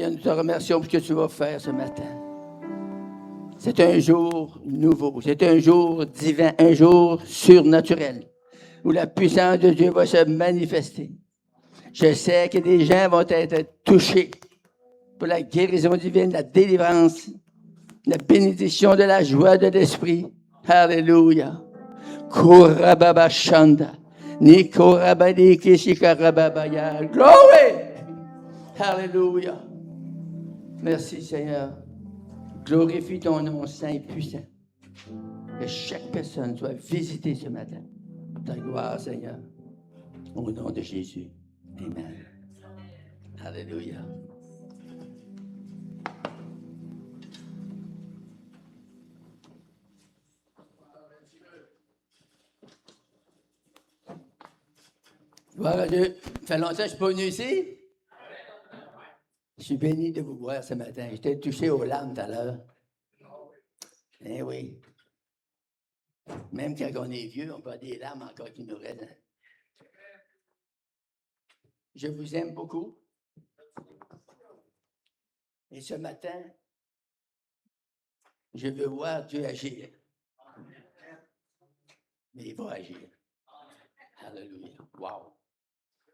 Seigneur, nous te remercions pour ce que tu vas faire ce matin. C'est un jour nouveau, c'est un jour divin, un jour surnaturel, où la puissance de Dieu va se manifester. Je sais que des gens vont être touchés pour la guérison divine, la délivrance, la bénédiction de la joie de l'esprit. Alléluia. Korababashanda. Nikorabadikishikarababaya. Glory! Alléluia. Merci Seigneur. Glorifie ton nom saint et puissant. Que chaque personne soit visitée ce matin. Ta gloire, Seigneur. Au nom de Jésus. Amen. Alléluia. Gloire à Dieu. Ça fait longtemps que je ne suis pas venu ici. Je suis béni de vous voir ce matin. J'étais touché aux larmes tout à l'heure. Eh oui. Même quand on est vieux, on peut avoir des larmes encore qui nous restent. Je vous aime beaucoup. Et ce matin, je veux voir Dieu agir. Mais il va agir. Alléluia. Wow.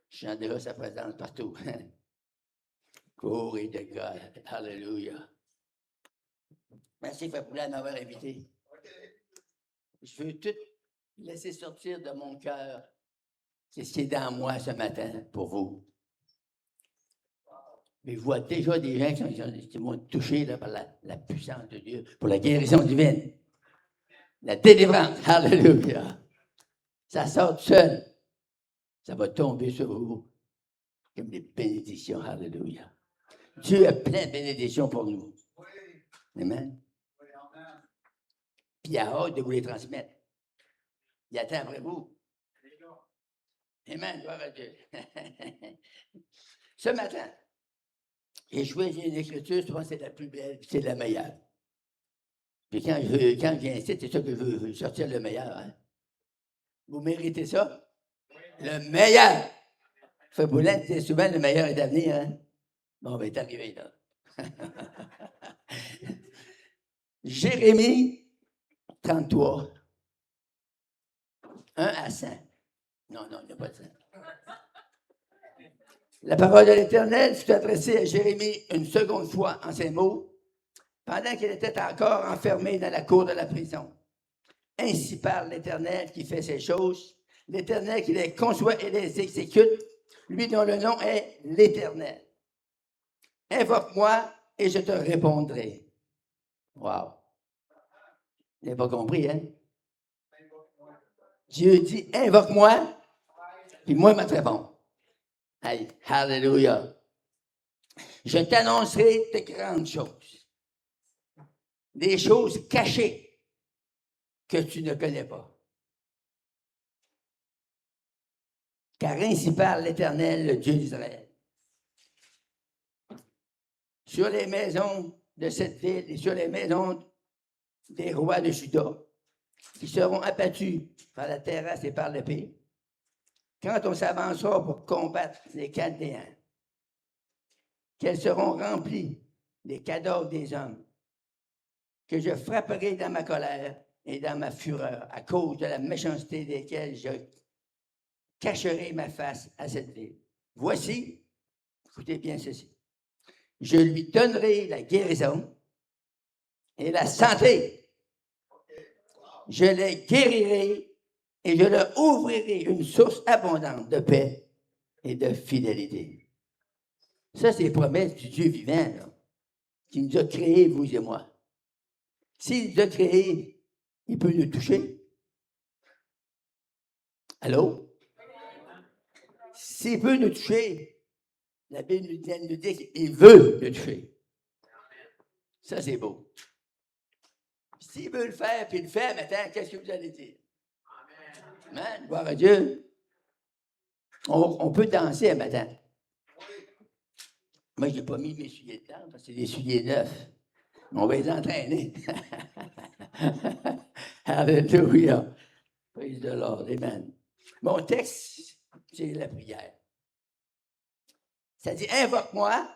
Je sens déjà sa présence partout. Glory to God. Alléluia. Merci, Frère Poulin, de m'avoir invité. Je veux tout laisser sortir de mon cœur. C'est ce qui est dans moi ce matin pour vous. Mais je vois déjà des gens qui vont être touchés là, par la puissance de Dieu, pour la guérison divine, la délivrance. Alléluia. Ça sort tout seul. Ça va tomber sur vous comme des bénédictions. Alléluia. Dieu a plein de bénédictions pour nous. Amen. Puis il a hâte de vous les transmettre. Il attend après vous. Amen. Gloire à Dieu. Ce matin, j'ai choisi une écriture, je pense que c'est la plus belle, c'est la meilleure. Puis quand je viens ici, c'est ça que je veux sortir le meilleur. Hein? Vous méritez ça? Le meilleur! Fait Boulin, c'est souvent le meilleur est à venir. Hein? Bon, ben, il est arrivé là. Jérémie 33, 1 à 100. Non, il n'y a pas de 100. La parole de l'Éternel fut adressée à Jérémie une seconde fois en ces mots, pendant qu'il était encore enfermé dans la cour de la prison. Ainsi parle l'Éternel qui fait ces choses, l'Éternel qui les conçoit et les exécute, lui dont le nom est l'Éternel. Invoque-moi et je te répondrai. Wow! Vous n'avez pas compris, hein? Dieu dit, invoque-moi, puis moi, je te réponds. Hey, hallelujah! Je t'annoncerai de grandes choses. Des choses cachées que tu ne connais pas. Car ainsi parle l'Éternel, le Dieu d'Israël. Sur les maisons de cette ville et sur les maisons des rois de Juda, qui seront abattus par la terrasse et par l'épée, quand on s'avancera pour combattre les Chaldéens, qu'elles seront remplies des cadavres des hommes, que je frapperai dans ma colère et dans ma fureur, à cause de la méchanceté desquelles je cacherai ma face à cette ville. Voici, écoutez bien ceci, je lui donnerai la guérison et la santé. Je les guérirai et je leur ouvrirai une source abondante de paix et de fidélité. Ça, c'est les promesses du Dieu vivant, là, qui nous a créés, vous et moi. S'il nous a créés, il peut nous toucher. Allô? S'il peut nous toucher, la Bible nous dit qu'il veut nous toucher. Ça, c'est beau. S'il veut le faire, puis il le fait, maintenant, qu'est-ce que vous allez dire? Amen. Gloire à Dieu. On peut danser un matin. Moi, je n'ai pas mis mes souliers dedans, parce que c'est des souliers neufs. On va les entraîner. Alléluia. Praise the Lord. Amen. Mon texte, c'est la prière. Ça dit, invoque-moi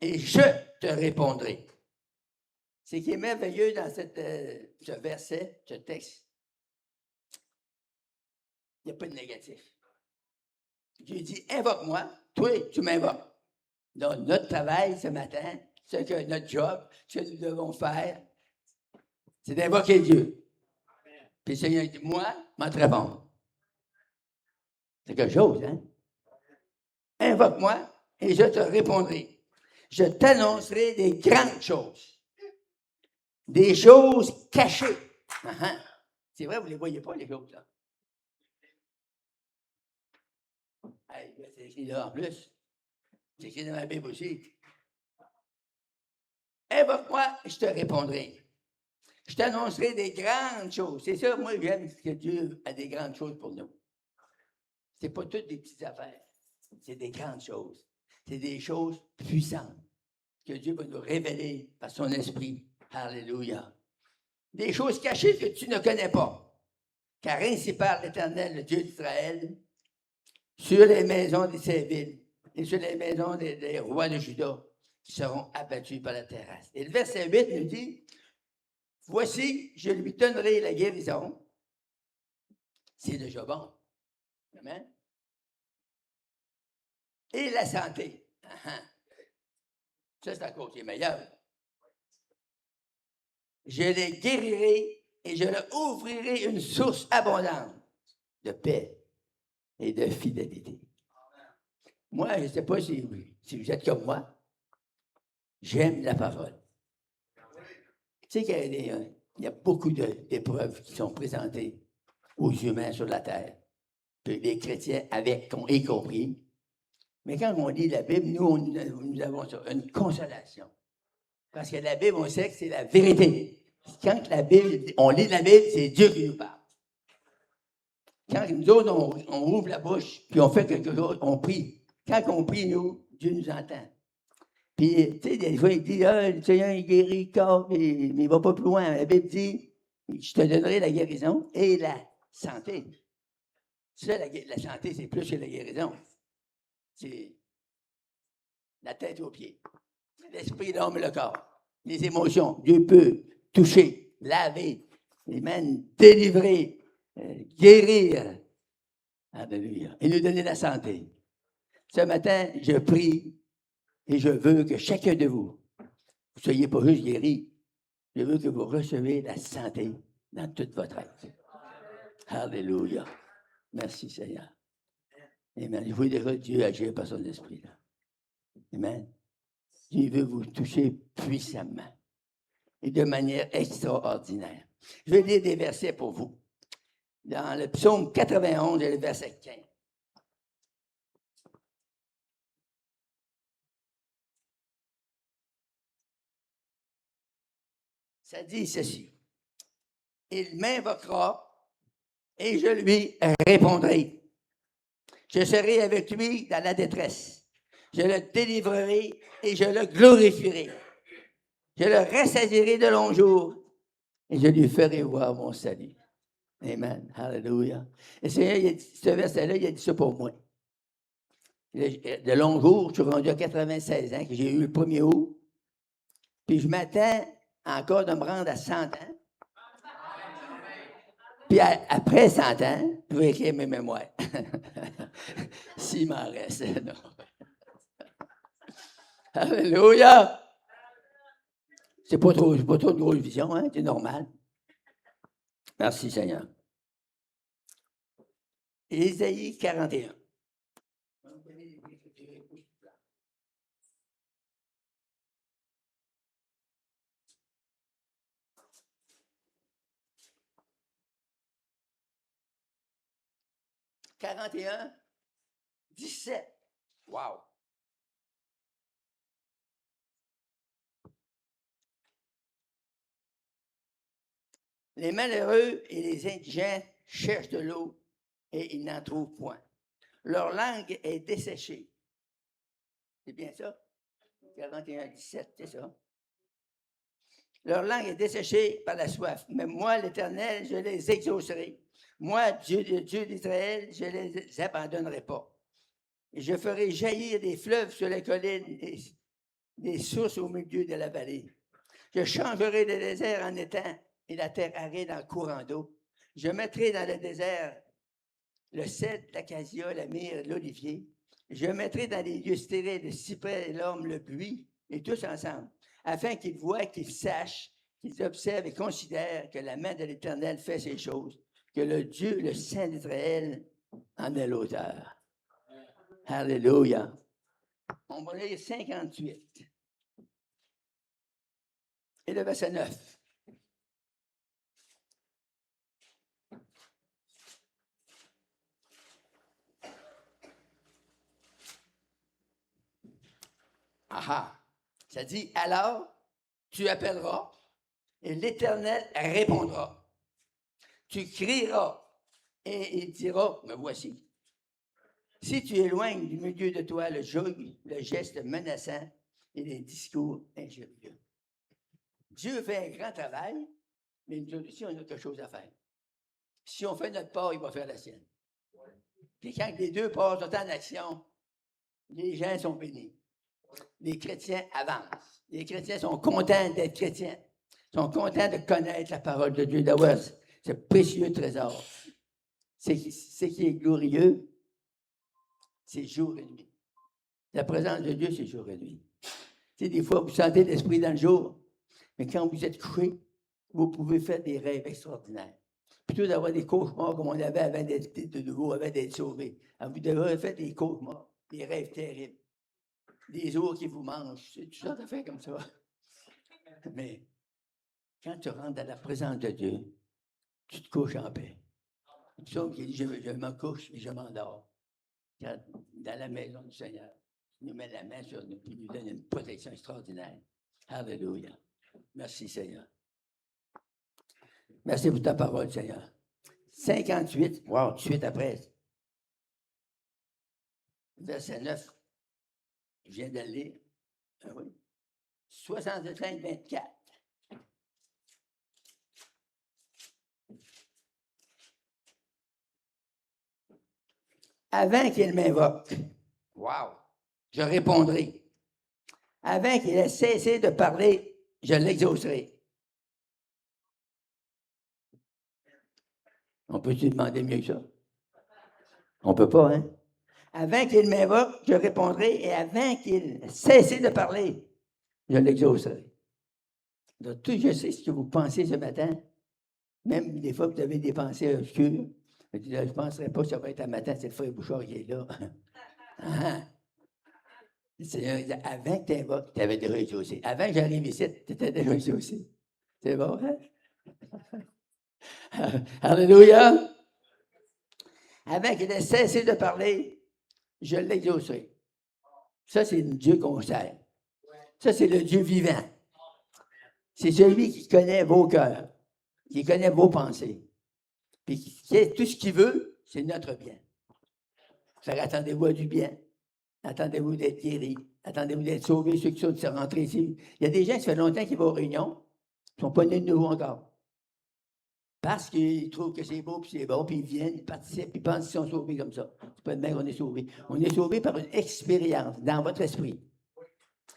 et je te répondrai. Ce qui est merveilleux dans ce verset, ce texte, il n'y a pas de négatif. Dieu dit, invoque-moi, toi, tu m'invoques. Donc, notre travail ce matin, notre job, ce que nous devons faire, c'est d'invoquer Dieu. Puis le Seigneur dit, moi, m'en te répondre. C'est quelque chose, hein? Invoque-moi et je te répondrai. Je t'annoncerai des grandes choses. Des choses cachées. Uh-huh. C'est vrai, vous ne les voyez pas, les choses, là. Hey, c'est écrit là en plus. C'est écrit dans ma Bible aussi. Invoque-moi et je te répondrai. Je t'annoncerai des grandes choses. C'est ça, moi, j'aime que Dieu a des grandes choses pour nous. Ce n'est pas toutes des petites affaires. C'est des grandes choses. C'est des choses puissantes que Dieu va nous révéler par son esprit. Alléluia. Des choses cachées que tu ne connais pas. Car ainsi parle l'Éternel, le Dieu d'Israël, sur les maisons de ces villes et sur les maisons des rois de Juda qui seront abattus par la terrasse. Et le verset 8 nous dit, voici, je lui donnerai la guérison. C'est déjà bon. Amen. Et la santé. Ça, c'est encore qui est meilleur. Je les guérirai et je leur ouvrirai une source abondante de paix et de fidélité. Moi, je ne sais pas si vous êtes comme moi, j'aime la parole. Tu sais qu'il y a beaucoup d'épreuves qui sont présentées aux humains sur la terre, puis les chrétiens y compris. Mais quand on lit la Bible, nous avons une consolation. Parce que la Bible, on sait que c'est la vérité. Quand on lit la Bible, c'est Dieu qui nous parle. Quand nous autres, on ouvre la bouche, puis on fait quelque chose, on prie. Quand on prie, nous, Dieu nous entend. Puis, tu sais, des fois, il dit, le Seigneur, il guérit le corps, mais il ne va pas plus loin. La Bible dit, je te donnerai la guérison et la santé. Ça, la santé, c'est plus que la guérison. C'est la tête aux pieds. L'esprit, l'homme et le corps. Les émotions. Dieu peut toucher, laver, et même délivrer, guérir. Alléluia. Et nous donner la santé. Ce matin, je prie et je veux que chacun de vous ne soyez pas juste guéris. Je veux que vous receviez la santé dans toute votre être. Alléluia. Merci Seigneur. Amen. Je vois déjà Dieu agir par son esprit. Là. Amen. Dieu veut vous toucher puissamment et de manière extraordinaire. Je vais lire des versets pour vous. Dans le psaume 91, il y a le verset 15. Ça dit ceci. Il m'invoquera et je lui répondrai. Je serai avec lui dans la détresse. Je le délivrerai et je le glorifierai. Je le rassasierai de longs jours et je lui ferai voir mon salut. Amen. Hallelujah. Et Seigneur, ce verset-là, il a dit ça pour moi. De longs jours, je suis rendu à 96 ans, que j'ai eu le 1er août. Puis je m'attends encore de me rendre à 100 ans. Puis après 100 ans, je vais écrire mes mémoires. S'il m'en reste. Non. Alléluia! C'est pas trop de grosse vision, hein? C'est normal. Merci Seigneur. Ésaïe 41. « 41, 17. Wow! Les malheureux et les indigents cherchent de l'eau et ils n'en trouvent point. Leur langue est desséchée. C'est bien ça? 41, 17, c'est ça. Leur langue est desséchée par la soif. Mais moi, l'Éternel, je les exaucerai. Moi, Dieu d'Israël, je ne les abandonnerai pas. Et je ferai jaillir des fleuves sur les collines des sources au milieu de la vallée. Je changerai le désert en étang et la terre aride en courant d'eau. Je mettrai dans le désert le cèdre, l'acacia, la myrrhe, l'olivier. Je mettrai dans les lieux stériles le cyprès, l'orme, le buis, et tous ensemble, afin qu'ils voient, qu'ils sachent, qu'ils observent et considèrent que la main de l'Éternel fait ces choses, que le Dieu, le Saint d'Israël, en est l'auteur. Alléluia. On va lire 58. Et le verset 9. Ah, ça dit, alors tu appelleras et l'Éternel répondra. Tu crieras et il dira, me voici. Si tu éloignes du milieu de toi le joug, le geste menaçant et les discours injurieux. Dieu fait un grand travail, mais nous aussi, on a quelque chose à faire. Si on fait notre part, il va faire la sienne. Puis quand les deux parts sont en action, les gens sont bénis. Les chrétiens avancent. Les chrétiens sont contents d'être chrétiens. Ils sont contents de connaître la parole de Dieu, d'avoir ce précieux trésor. Ce qui est glorieux, c'est jour et nuit. La présence de Dieu, c'est jour et nuit. Tu sais, des fois, vous sentez l'esprit dans le jour, mais quand vous êtes couché, vous pouvez faire des rêves extraordinaires. Plutôt d'avoir des cauchemars comme on avait avant d'être de nouveau, avant d'être sauvé. Alors, vous devez faire des cauchemars, des rêves terribles, des ours qui vous mangent, c'est tout ça d'affaires comme ça. Mais quand tu rentres dans la présence de Dieu, tu te couches en paix. Le psaume qui dit, je me couche et je m'endors. Dans la maison du Seigneur, il nous met la main sur nous, il nous donne une protection extraordinaire. Alléluia. Merci, Seigneur. Merci pour ta parole, Seigneur. 58, wow, tout de suite après. Verset 9. Je viens de le lire. Ah oui. 65, 24. Avant qu'il m'invoque, wow, je répondrai. Avant qu'il ait cessé de parler, je l'exaucerai. On peut-tu demander mieux que ça? On ne peut pas, hein? Avant qu'il m'invoque, je répondrai, et avant qu'il cesse de parler, je l'exaucerai. Donc, tout, je sais ce que vous pensez ce matin, même des fois que vous avez des pensées obscures. Je ne penserais pas que ça va être un matin, c'est le frère Bouchard qui est là. Le Seigneur dit, avant que tu invoques, tu avais déjà exaucé. Avant que j'arrive ici, tu étais déjà exaucé. C'est bon, hein? Alléluia! Avant qu'il ait cessé de parler, je l'exaucerai. Ça, c'est le Dieu qu'on sert. Ça, c'est le Dieu vivant. C'est celui qui connaît vos cœurs, qui connaît vos pensées. Puis tout ce qu'il veut, c'est notre bien. Fait attendez-vous à du bien. Attendez-vous d'être guéris. Attendez-vous d'être sauvés, ceux qui sont rentrés ici. Il y a des gens qui fait longtemps qu'ils vont aux réunions, qui ne sont pas nés de nouveau encore. Parce qu'ils trouvent que c'est beau, puis c'est bon, puis ils viennent, ils participent, puis ils pensent qu'ils sont sauvés comme ça. C'est pas de même qu'on est sauvés. On est sauvés par une expérience dans votre esprit.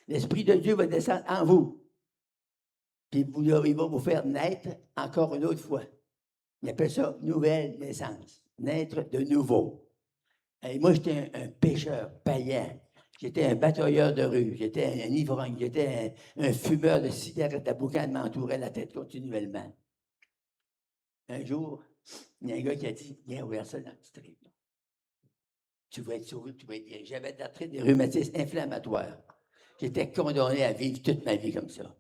L'Esprit de Dieu va descendre en vous. Puis il va vous faire naître encore une autre fois. Il appelle ça nouvelle naissance. Naître de nouveau. Et moi, j'étais un pécheur païen. J'étais un batailleur de rue. J'étais un ivrogne. J'étais un fumeur de cigarettes à boucan m'entourait la tête continuellement. Un jour, il y a un gars qui a dit, viens ouvrir ça dans le petit livre. Tu vas être sauvé, tu vas être guéri. J'avais de l'arthrite des rhumatismes inflammatoires. J'étais condamné à vivre toute ma vie comme ça.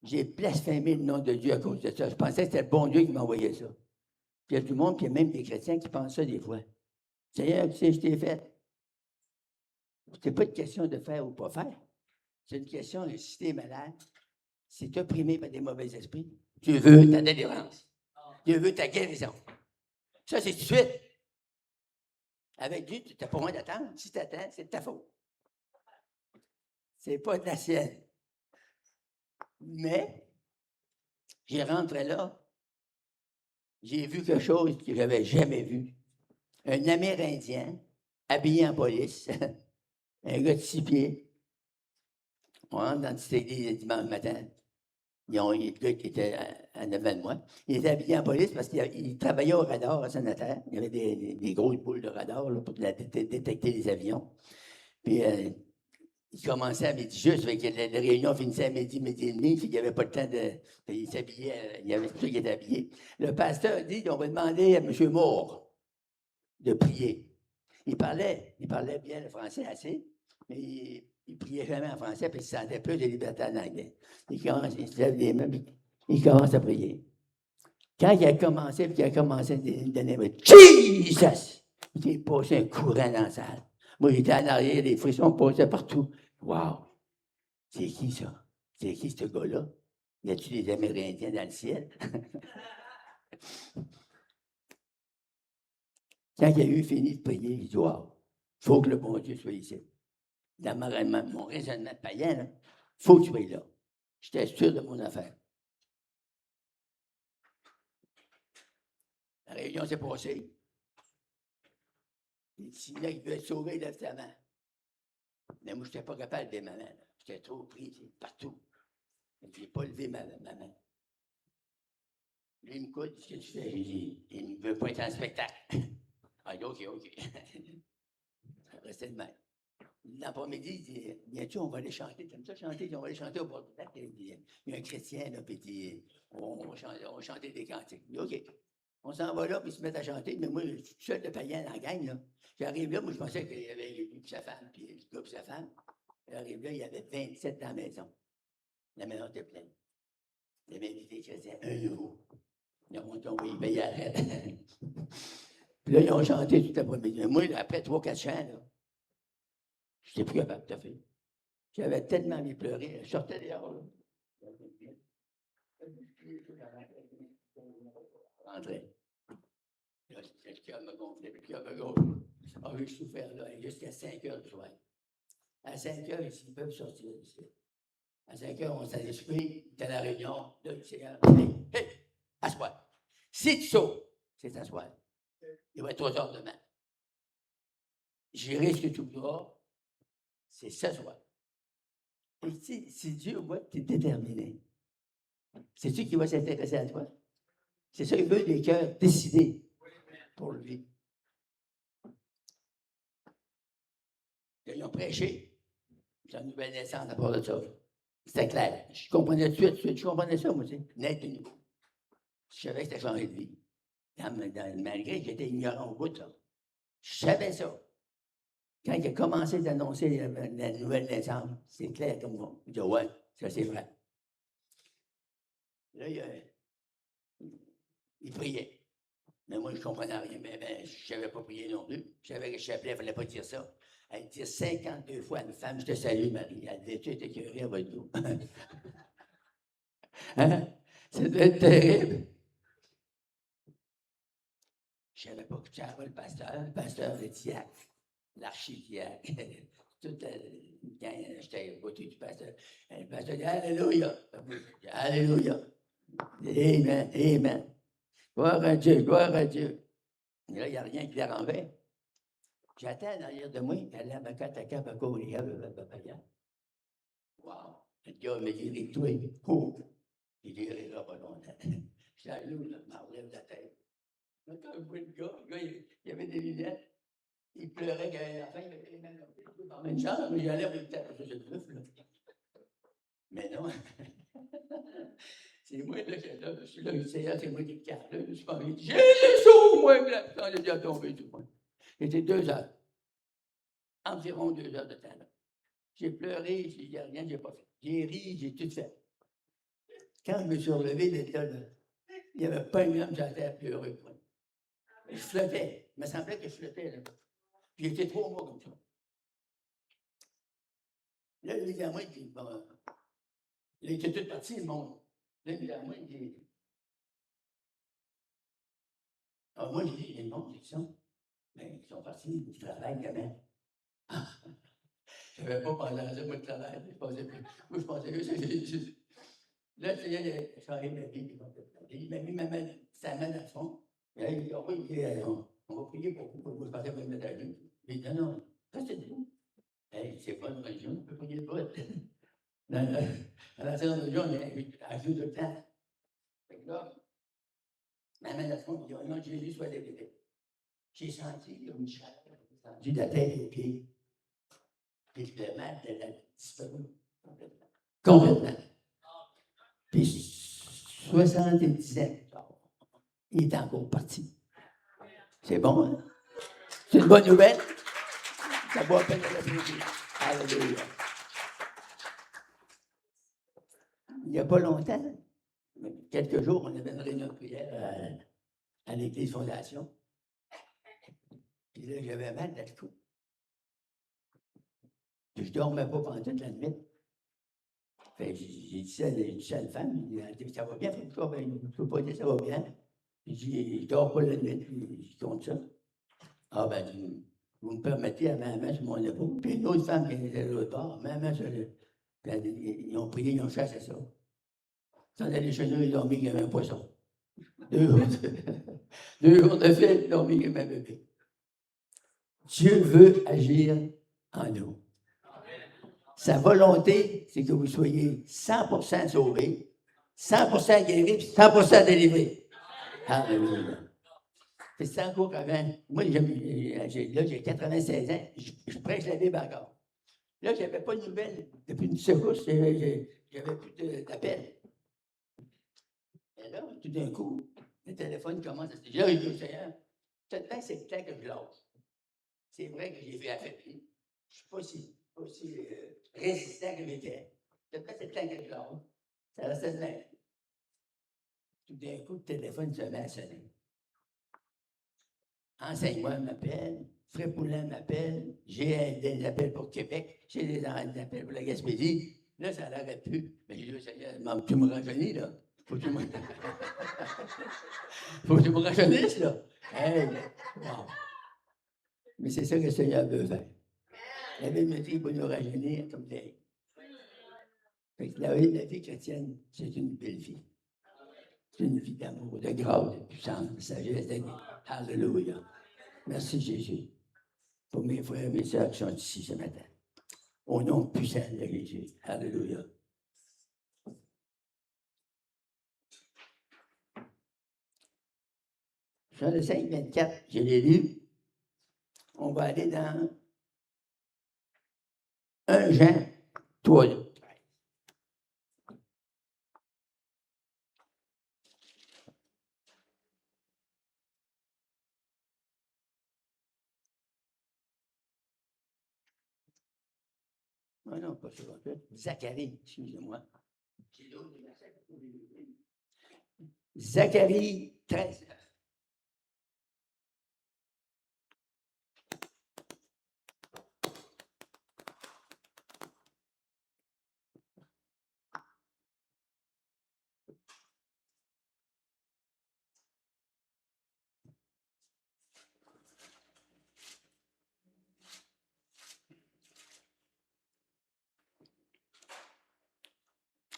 J'ai blasphémé le nom de Dieu à cause de ça. Je pensais que c'était le bon Dieu qui m'envoyait ça. Puis il y a tout le monde, puis il y a même des chrétiens qui pensent ça des fois. Seigneur, tu sais, je t'ai fait. C'est pas une question de faire ou pas faire. C'est une question de si tu es malade, si tu es opprimé par des mauvais esprits, Dieu veut ta délivrance. Dieu veut ta guérison. Ça, c'est tout de suite. Avec Dieu, tu n'as pas besoin d'attendre. Si tu attends, c'est de ta faute. C'est pas de la sienne. Mais, j'ai rentré là, j'ai vu quelque chose que je n'avais jamais vu. Un Amérindien, habillé en police, un gars de 6 pieds, on rentre dans cette église le dimanche matin. Il y a un gars qui était en avant de moi. Il était habillé en police parce qu'il travaillait au radar à Saint-Nathalie. Il y avait des grosses boules de radar là, pour détecter les avions. Puis il commençait à midi juste, fait que la réunion finissait à midi et demi, puis il n'y avait pas le temps de. Il s'habillait, il y avait tout ça qui était habillé. Le pasteur dit on va demander à M. Moore de prier. Il parlait bien le français assez, mais il priait jamais en français, puis il se sentait plus de liberté en anglais. Il se lève les mains, puis il commence à prier. Quand il a commencé, puis il a commencé à donner Jesus! Il est passé un courant dans la salle. Moi, j'étais en arrière, les frissons passaient partout. Wow! C'est qui ça? C'est qui ce gars-là? Y a-t-il des Amérindiens dans le ciel? Quand il a eu fini de prier, il dit wow! Il faut que le bon Dieu soit ici. Dans mon raisonnement païen, il faut que tu sois là. J'étais sûr de mon affaire. La réunion s'est passée. Si là, il veut être sauvé, il lève sa main. Mais moi, je n'étais pas capable de lever ma main. J'étais trop pris partout. Je n'ai pas levé ma main. Lui, il me coûte, ce que tu fais? Il ne veut pas être en spectacle. Ah, OK. Restait de même. L'après-midi, il dit viens-tu, on va aller chanter. T'aimes ça chanter? On va aller chanter au bord du lac. Il y a un chrétien, là, puis il dit on va chanter des cantiques. Il dit OK. On s'en va là, puis ils se mettent à chanter. Mais moi, je suis seul de païen dans la gang, là. J'arrive là, moi, je pensais qu'il y avait lui et sa femme, puis le gars et sa femme. J'arrive là, il y avait 27 dans la maison. La maison était pleine. Il y avait invité chrétiens, €1. Ils ont monté, on va y payer à la Puis là, ils ont chanté tout l'après-midi. Moi, après 3-4 chants, là, je n'étais plus capable de faire. J'avais tellement envie de pleurer. Je sortais dehors, là. Rentrais. Là, le cœur me gonflait, le cœur me gonflait. Ah, j'ai souffert là, jusqu'à 5 heures du soir. À 5 heures, ils peuvent sortir d'ici. À 5 heures, on s'est esprit, c'était la réunion, là, le Seigneur. Hey, assois. Si tu sautes, c'est t'asseoir. Il va être 3 heures demain. J'irai ce que tu voudras, c'est s'asseoir. Et si Dieu voit que tu es déterminé, c'est-tu qui va s'intéresser à toi? C'est ça, il veut des cœurs décidés pour lui. Ils ont prêché. C'est une nouvelle naissance à part de ça. C'était clair. Je comprenais tout de suite. Je comprenais ça, moi, tu sais. Net de nouveau. Je savais que c'était changé de vie. Malgré que j'étais ignorant au bout de ça. Je savais ça. Quand il a commencé d'annoncer la nouvelle naissance, c'est clair comme moi. Je dis, ouais, ça c'est vrai. Là, il priait. Mais moi, je ne comprenais rien. Mais je ne savais pas prier non plus. Je savais que je chapelet, il ne fallait pas dire ça. Elle dit 52 fois à une femme, je te salue, Marie. Elle dit, tu es écœurée à votre dos. Hein? Ça devait être terrible. Je ne savais pas que tu avais le pasteur, le diacre, l'archidiacre. Tout quand j'étais au côté du pasteur. Le pasteur dit Alléluia. Alléluia. Amen. Amen. Gloire à Dieu, gloire à Dieu. Et là, il n'y a rien qui dérangeait. J'attends derrière de moi, elle a ma cataka, ma courrier, wow. Le gars me dit, toi, oh, il dirait là pas longtemps. Je suis allé là, je m'enlève la tête. Quand je vois le gars, il avait des lunettes. Il pleurait qu'à la fin, il avait les mains dans une chambre, mais j'allais avec la tête, je là. Mais non. C'est moi là, je suis là, c'est moi qui le carte, là, je suis pas envie de dire, Jésus, sauve-moi, quand j'ai déjà tombé tout le monde. C'était 2 heures. Environ 2 heures de temps, là. J'ai pleuré, il n'y a rien, j'ai pas fait. J'ai ri, j'ai tout fait. Quand je me suis relevé de là, il n'y avait pas un homme qui était à pleurer. Je flottais. Il me semblait que je flottais, là. Puis j'étais 3 mois comme ça. Là, il dit à moi, il dit, bon, il était tout parti, le monde. Là, il dit à moi, il dit, ah, moi, j'ai dit, les monde, ils sont. Mais ils sont partis, ils travaillent quand même. Je n'avais pas pensé à ça, moi, de travail. Moi, je pensais que c'est. Là, tu sais, je suis arrivé à la vie, il m'a mis sa main dans le fond. Et là, il dit, on va prier pour vous, je pensais vous mettre à genoux. Il dit, non, restez debout. Hey, c'est pas une religion, on peut prier pour elle. Dans la saison de jour, on est à jour de temps. Fait que là, ma main, dans ce moment, dit, oh non, Jésus soit délivré. J'ai senti une chaleur, j'ai senti de la tête et des pieds. Puis le mal de la disparu complètement. Complètement. Puis 70 ans plus tard, il est encore parti. C'est bon, hein? C'est une bonne nouvelle. Ça vaut à peine de la prier. Alléluia. Il n'y a pas longtemps, quelques jours, on avait une réunion de prière à l'église Fondation. Puis là, j'avais mal dans le cou. Puis je ne dormais pas pendant toute la nuit. Fait que j'ai dit ça à la femme, elle dit, ça va bien, je ne peux pas dire ça va bien. J'ai dit, je ne dors pas la nuit, puis je compte ça. Ah ben, vous me permettez à ma main sur mon épaule. Puis une autre femme qui était de l'autre bord, ma main sur le. Puis ils ont prié, ils ont chassé ça. Ils sont allés chez eux, ils ont mis comme un poisson. 2 jours de fête, ils ont mis comme un bébé. Dieu veut agir en nous. Sa volonté, c'est que vous soyez 100% sauvés, 100% guéris, puis 100% délivrés. Alléluia. C'est ça encore qu'avant. Moi, là, j'ai 96 ans, je prêche la Bible encore. Là, je n'avais pas de nouvelles depuis une secousse, j'avais plus d'appels. Et là, tout d'un coup, le téléphone commence à se dire, j'ai dit au Seigneur, peut-être c'est le temps que je lâche. C'est vrai que j'ai fait affaiblir. Je ne suis pas aussi résistant que j'étais. Peut-être c'est le temps que je lâche. Ça restait de l'air. Tout d'un coup, le téléphone se met à sonner. Enseigne-moi m'appelle, Frère Poulin m'appelle, j'ai des appels pour Québec, j'ai des appels pour la Gaspésie. Là, ça n'arrête plus. Mais j'ai dit, Seigneur, tu me rajeunis, là. Faut que tu me, faut que tu me rajeunisses, là. Hey, wow. Mais c'est ça que le Seigneur veut faire. La Bible me dit qu'il va nous rajeunir comme des. La vie chrétienne, c'est une belle vie. C'est une vie d'amour, de grâce, de puissance, de sagesse, de. Alléluia. Merci Jésus pour mes frères et mes sœurs qui sont ici ce matin. Au nom puissant de Jésus. Alléluia. Sur le 5, 24, je l'ai lu. On va aller dans 1 Jean 3. Ah non, pas ça. Zacharie, excusez-moi. Zacharie 13.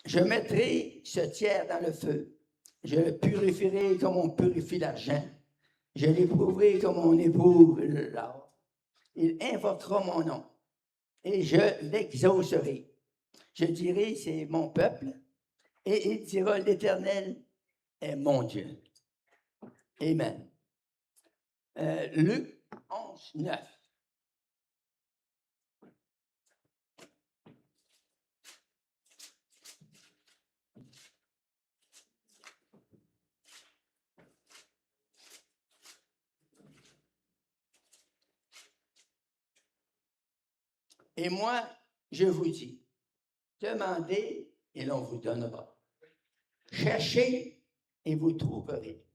Je mettrai ce tiers dans le feu. Je le purifierai comme on purifie l'argent. Je l'éprouverai comme on éprouve l'or. Il invoquera mon nom et je l'exaucerai. Je dirai, c'est mon peuple, et il dira, l'Éternel est mon Dieu. Amen. Luc 11, 9. Et moi, je vous dis, demandez et l'on vous donnera. Cherchez et vous trouverez.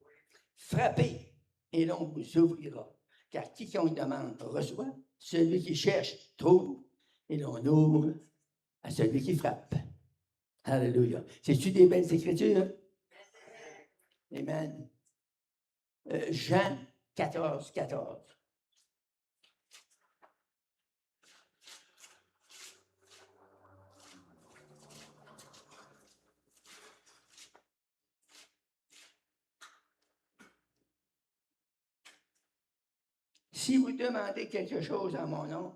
Frappez et l'on vous ouvrira. Car quiconque demande reçoit, celui qui cherche trouve, et l'on ouvre à celui qui frappe. Alléluia. C'est-tu des belles écritures? Amen. Jean 14, 14. Si vous demandez quelque chose en mon nom,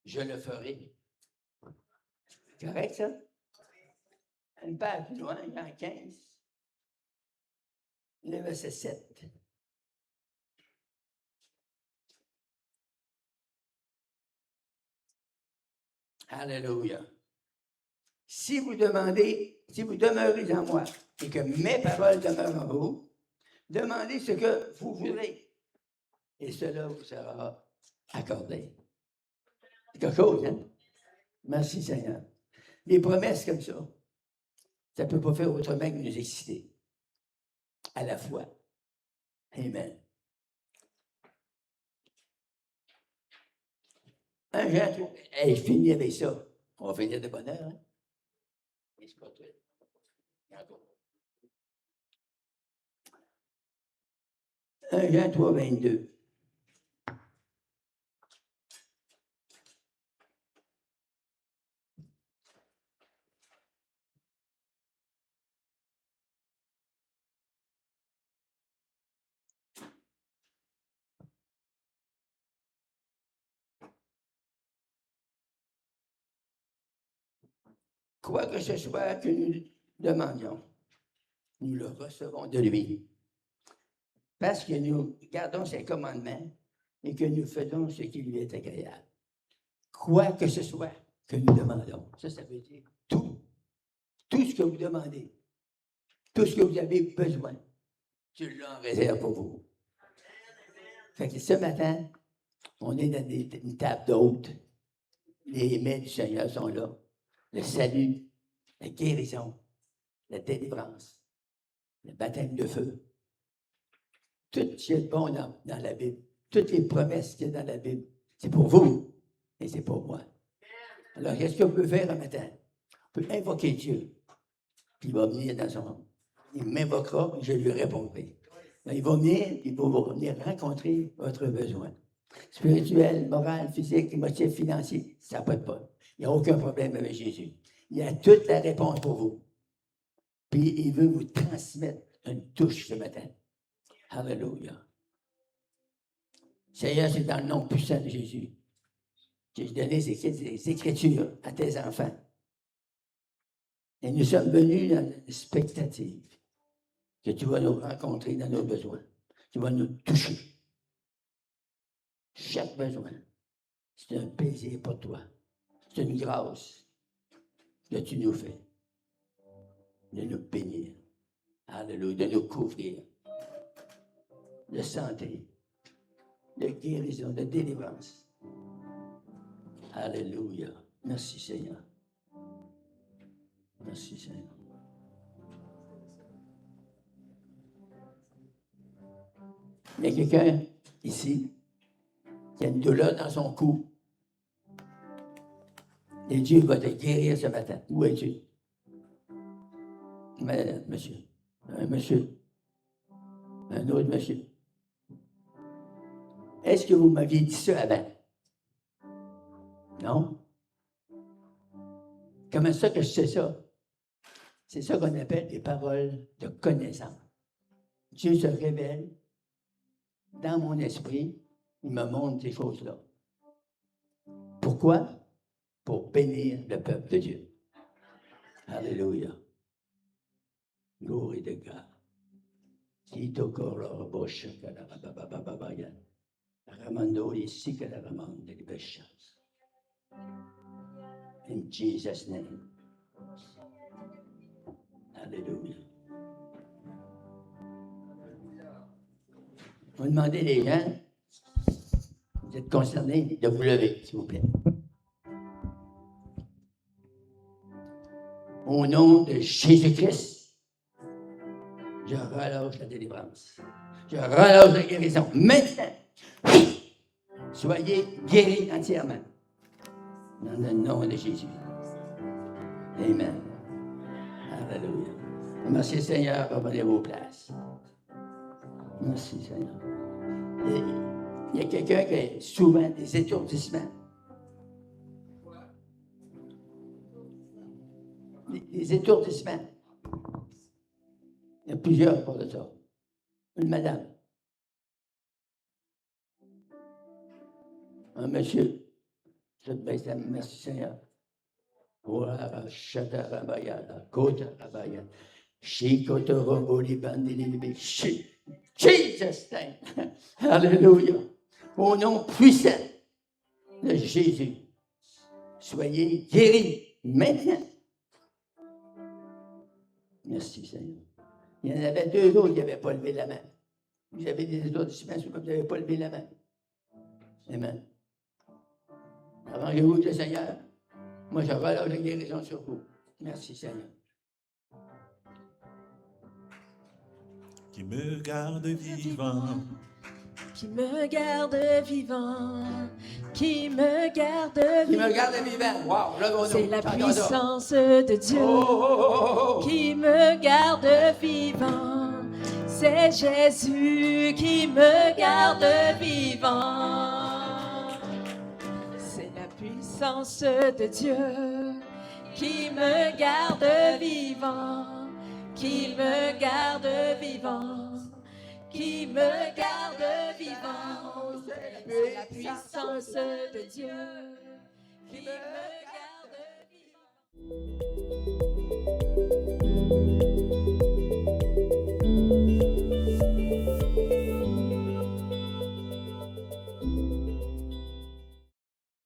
je le ferai. correct, ça? Une page plus loin, Jean 15, le verset 7. Alléluia. Si vous demeurez en moi et que mes paroles demeurent en vous, demandez ce que vous voudrez et cela vous sera accordé. C'est quelque chose, hein? Merci Seigneur. Les promesses comme ça ne peut pas faire autrement que nous exciter à la fois. Amen. 1 Jean 3. Hey, je finis avec ça. On va finir de bonne heure. Hein? C'est pas tout. 1 Jean 3, 22. Quoi que ce soit que nous demandions, nous le recevons de lui. Parce que nous gardons ses commandements et que nous faisons ce qui lui est agréable. Quoi que ce soit que nous demandons. Ça veut dire tout. Tout ce que vous demandez. Tout ce que vous avez besoin. Dieu l'en réserve pour vous. Fait que ce matin, on est dans une table d'hôtes. Les mains du Seigneur sont là. Le salut, la guérison, la délivrance, le baptême de feu. Tout ce qui est bon dans la Bible, toutes les promesses qu'il y a dans la Bible, c'est pour vous et c'est pour moi. Alors, qu'est-ce qu'on peut faire un matin? On peut invoquer Dieu. Puis il va venir dans son monde. Il m'invoquera et je lui répondrai. Il va venir rencontrer votre besoin. Spirituel, moral, physique, émotif, financier, ça n'a pas de problème. Il n'y a aucun problème avec Jésus. Il a toute la réponse pour vous. Puis il veut vous transmettre une touche ce matin. Alléluia. Seigneur, c'est dans le nom puissant de Jésus que je donné ces Écritures à tes enfants. Et nous sommes venus dans l'expectative que tu vas nous rencontrer dans nos besoins. Tu vas nous toucher. Chaque besoin, c'est un plaisir pour toi. C'est une grâce que tu nous fais de nous bénir. Alléluia, de nous couvrir de santé, de guérison, de délivrance. Alléluia. Merci Seigneur. Merci Seigneur. Il y a quelqu'un ici qui a une douleur dans son cou. Et Dieu va te guérir ce matin. Où es-tu? Madame, monsieur. Un monsieur. Un autre monsieur. Est-ce que vous m'aviez dit ça avant? Non? Comment ça que je sais ça? C'est ça qu'on appelle des paroles de connaissance. Dieu se révèle dans mon esprit, il me montre ces choses-là. Pourquoi? Pour bénir le peuple de Dieu. Alléluia. Gloire de God. Tito corro boscia bababababaya. Ramando ici que la ramande de beshas. In Jesus' name. Alléluia. On va demander les gens, vous êtes concernés, de vous lever, s'il vous plaît. Au nom de Jésus-Christ, je relâche la délivrance. Je relâche la guérison. Maintenant, soyez guéris entièrement. Dans le nom de Jésus. Amen. Alléluia. Merci Seigneur, revenez vos places. Merci Seigneur. Il y a quelqu'un qui a souvent des étourdissements. Des étourdissements. Il y a plusieurs pour ça. Une madame. Un monsieur. Je te baisse la main. Merci Seigneur. Ora Shatarabayada, Kotarabaya, Shikotoroboli Bandini, Jesus' name. Alléluia. Au nom puissant de Jésus, soyez guéris maintenant. Merci Seigneur. Il y en avait deux autres qui n'avaient pas levé la main. Vous avez des applaudissements, mais vous n'avez pas levé la main. Amen. Avant que vous, le Seigneur, moi je relâche la guérison sur vous. Merci Seigneur. Qui me garde vivant, qui me garde vivant, qui me garde Qui me vivant. garde vivant. Wow, là, on C'est la entend ça. puissance de Dieu qui me garde vivant. C'est Jésus qui me garde vivant. C'est la puissance de Dieu qui me garde vivant, qui me garde vivant, qui me garde vivant. C'est la puissance de Dieu qui me garde vivant.